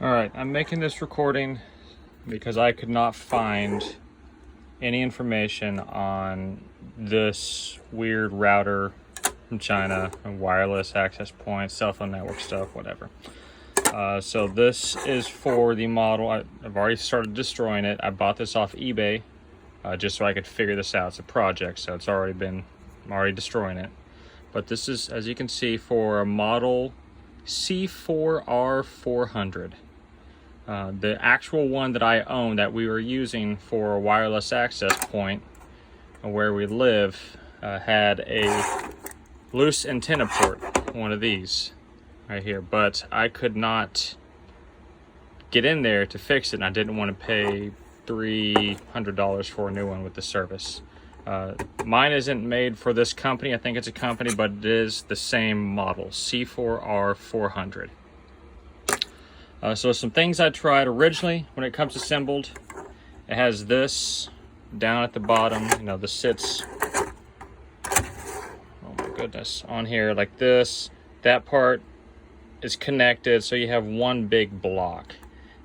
Alright, I'm making this recording because I could not find any information on this weird router from China, a wireless access point, cell phone network stuff, whatever. So this is for the model. I've already started destroying it. I bought this off eBay just so I could figure this out. It's a project, so I'm already destroying it. But this is, as you can see, for a model C4R400. The actual one that I own that we were using for a wireless access point where we live had a loose antenna port, one of these right here, but I could not get in there to fix it, and I didn't want to pay $300 for a new one with the service. Mine isn't made for this company. I think it's a company, but it is the same model, C4R400. So some things I tried originally when it comes assembled. It has this down at the bottom, this sits, oh my goodness, on here like this. That part is connected, so you have one big block.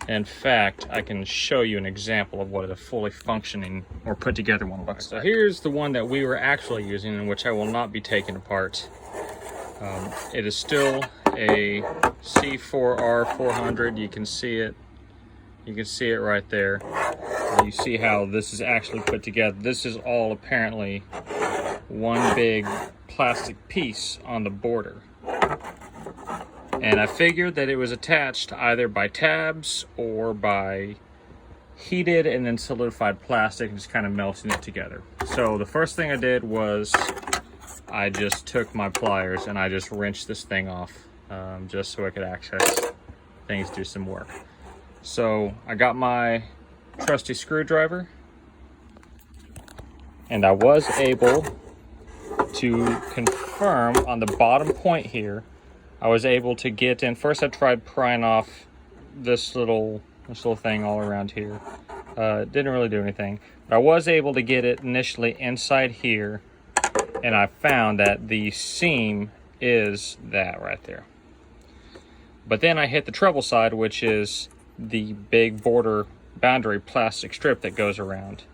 In fact, I can show you an example of what a fully functioning or put together one looks like. So here's the one that we were actually using, and which I will not be taking apart. It is still a C4R400. You can see it. You can see it right there. You see how this is actually put together. This is all apparently one big plastic piece on the border. And I figured that it was attached either by tabs or by heated and then solidified plastic and just kind of melting it together. So the first thing I did was I just took my pliers and I just wrenched this thing off just so I could access things, do some work. So I got my trusty screwdriver and I was able to confirm on the bottom point here. I was able to get in. First I tried prying off this little thing all around here. Didn't really do anything. But I was able to get it initially inside here, and I found that the seam is that right there. But then I hit the trouble side, which is the big border boundary plastic strip that goes around.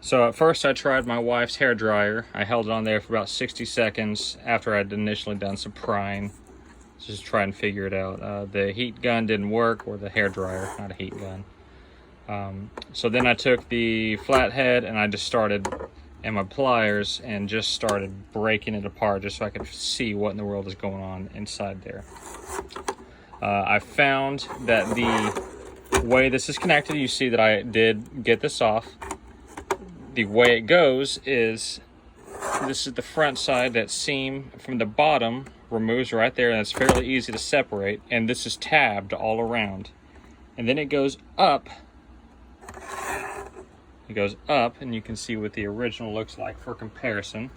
So at first I tried my wife's hair dryer. I held it on there for about 60 seconds after I'd initially done some prying. Just try and figure it out. The heat gun didn't work, or the hair dryer, not a heat gun. So then I took the flathead and I just started, and my pliers, and just started breaking it apart just so I could see what in the world is going on inside there. I found that the way this is connected, you see that I did get this off. The way it goes is, this is the front side. That seam from the bottom removes right there, and it's fairly easy to separate, and this is tabbed all around. And then it goes up. It goes up, and you can see what the original looks like for comparison.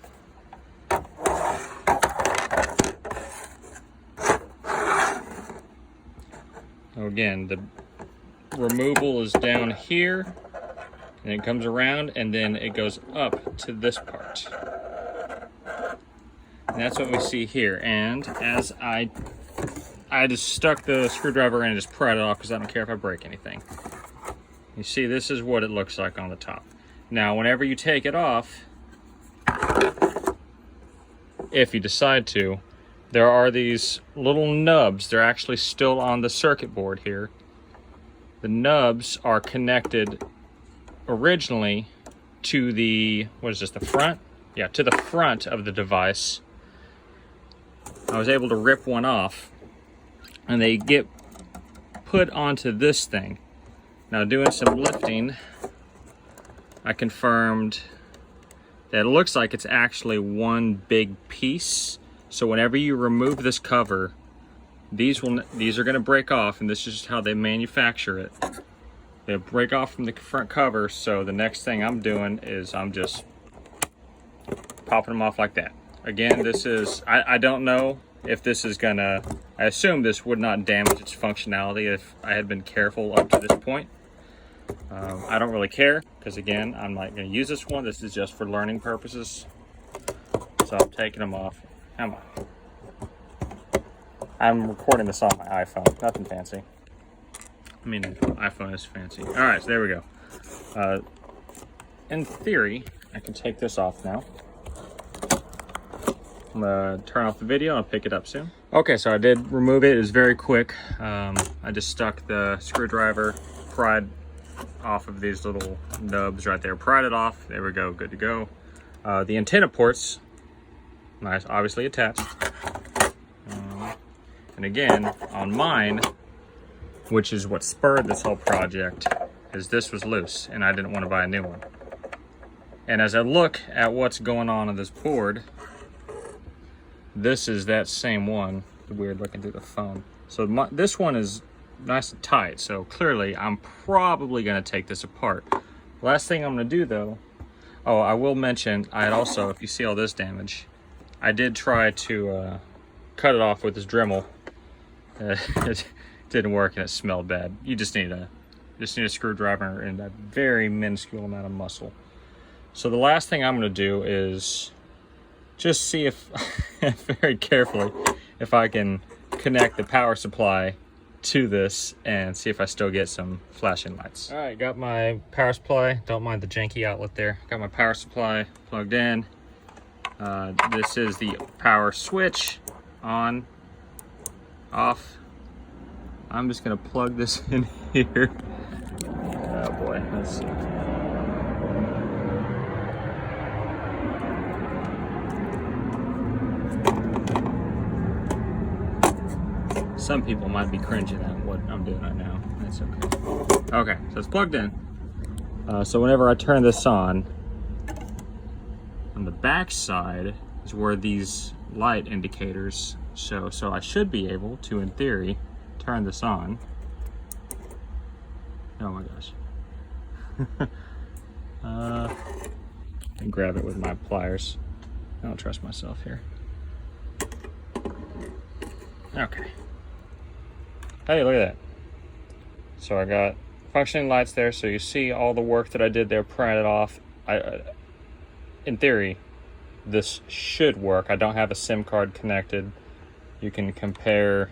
So again, the removal is down here, and it comes around, and then it goes up to this part. And that's what we see here. And as I just stuck the screwdriver in and just pried it off because I don't care if I break anything. You see, this is what it looks like on the top. Now, whenever you take it off, if you decide to, there are these little nubs. They're actually still on the circuit board here. The nubs are connected originally to the, what is this, the front? Yeah, to the front of the device. I was able to rip one off, and they get put onto this thing. Now, doing some lifting, I confirmed that it looks like it's actually one big piece. So whenever you remove this cover, these are going to break off, and this is just how they manufacture it. They break off from the front cover, so the next thing I'm doing is I'm just popping them off like that. Again, this is, I don't know if this is gonna, I assume this would not damage its functionality if I had been careful up to this point. I don't really care, because again, I'm not gonna use this one. This is just for learning purposes. So I'm taking them off. Come on. I'm recording this on my iPhone, nothing fancy. I mean, iPhone is fancy. All right, so there we go. In theory, I can take this off now. I'm gonna turn off the video and I'll pick it up soon. Okay, so I did remove it. It was very quick. I just stuck the screwdriver, pried off of these little nubs right there, pried it off. There we go, good to go. The antenna ports, nice, obviously attached. And again, on mine, which is what spurred this whole project, is this was loose and I didn't want to buy a new one. And as I look at what's going on this board, this is that same one. Weird looking through the phone. So this one is nice and tight, so clearly I'm probably going to take this apart. Last thing I'm going to do though, oh, I will mention, I had also, if you see all this damage, I did try to cut it off with this Dremel. It didn't work and it smelled bad. You just need a screwdriver and a very minuscule amount of muscle. So the last thing I'm going to do is just see if, very carefully, if I can connect the power supply to this and see if I still get some flashing lights. All right, got my power supply. Don't mind the janky outlet there. Got my power supply plugged in. This is the power switch, on, off. I'm just gonna plug this in here. Oh boy, let's see. Some people might be cringing at what I'm doing right now. That's okay. Okay, so it's plugged in. So whenever I turn this on the back side is where these light indicators show. So I should be able to, in theory, turn this on. Oh my gosh. And grab it with my pliers. I don't trust myself here. Okay. Hey, look at that. So I got functioning lights there, so you see all the work that I did there, prying it off. In theory, this should work. I don't have a SIM card connected. You can compare,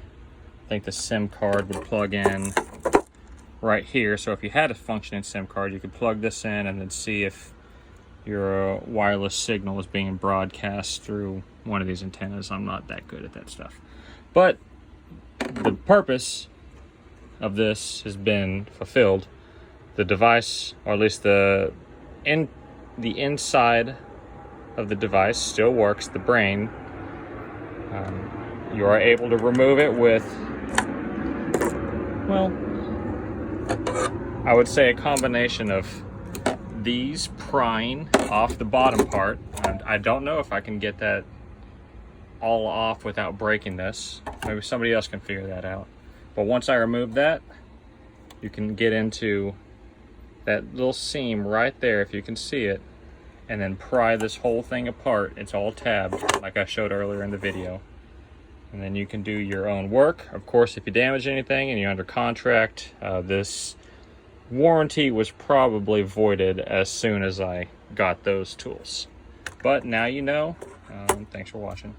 I think the SIM card would plug in right here. So if you had a functioning SIM card, you could plug this in and then see if your wireless signal is being broadcast through one of these antennas. I'm not that good at that stuff. But the purpose of this has been fulfilled. The device, or at least the inside of the device still works, the brain. You are able to remove it with, well, I would say a combination of these prying off the bottom part. And I don't know if I can get that all off without breaking this. Maybe somebody else can figure that out. But once I remove that, you can get into that little seam right there, if you can see it, and then pry this whole thing apart. It's all tabbed, like I showed earlier in the video. And then you can do your own work. Of course, if you damage anything and you're under contract, this warranty was probably voided as soon as I got those tools. But now you know. Thanks for watching.